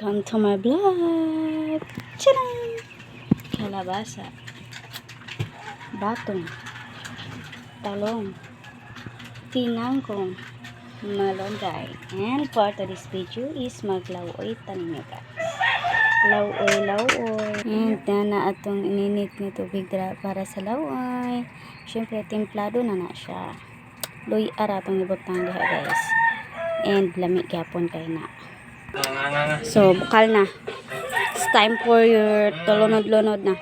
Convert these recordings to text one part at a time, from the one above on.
Welcome to my vlog. Tcharam! Kalabasa, batong, talong, tinangkong, malunggay. And for today's video is maglauoy tanim nyo guys. Lauoy. And na atong ininit nga tubig para sa lauoy. Siyempre templado na siya. Luy ara atong ibutang diha guys. And lami gyapon kay na. So, bukal na. It's time for your tulunod-lunod na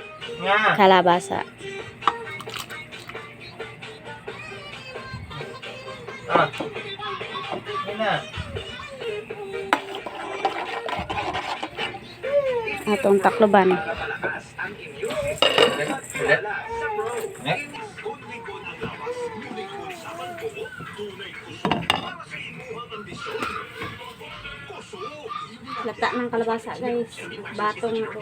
kalabasa. Atong takloban. Lata ng kalabasa guys, batong na to.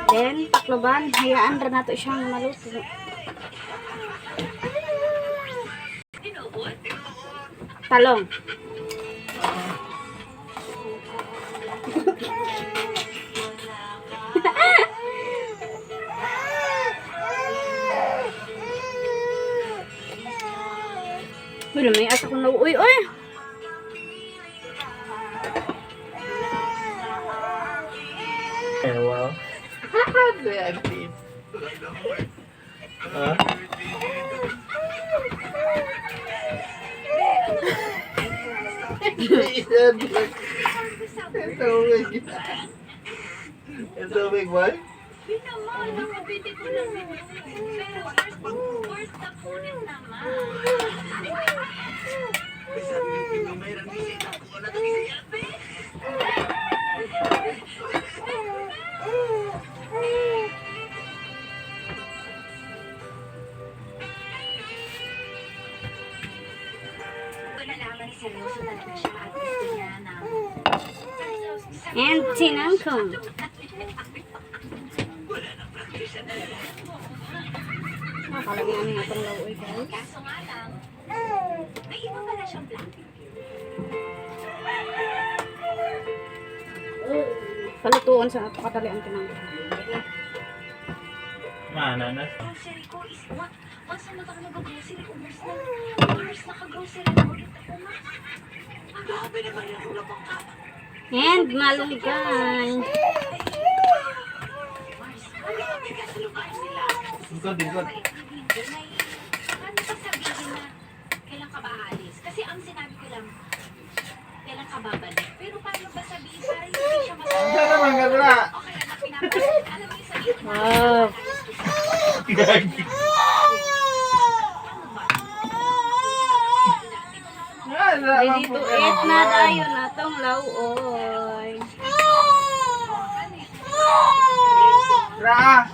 Then takloban, hayaan rin nato siyang maluto. Talong. Wala may asa kong nauuy. Uy! Wow. Reactive. Huh? Ito big boy. And tinangkong. Nakalagyan namin itong lauoy guys. Kaso nga lang, may iba pala siyang plan. Palutuon sa ato kadali ang tinangkong. Mana na. Grocery ko is, once na nag-grocery ko, Mars naka-grocery na ulit ako na. Grabe naman yung rula pang kama. And malunggay. Mars, grabe ka sa lugar sila. Likod. Paano pa sabihin na kailan ka ba aalis? Kasi ang sinabi ko lang, kailan ka babalik. Pero paano ba sabihin para hindi siya masabi? Diyan naman ganda. Okay, anak, pinapalit. Alam mo yung sarili mo. Wow. Gagi. Ready to eat na tayo na tong lauoy. Ra.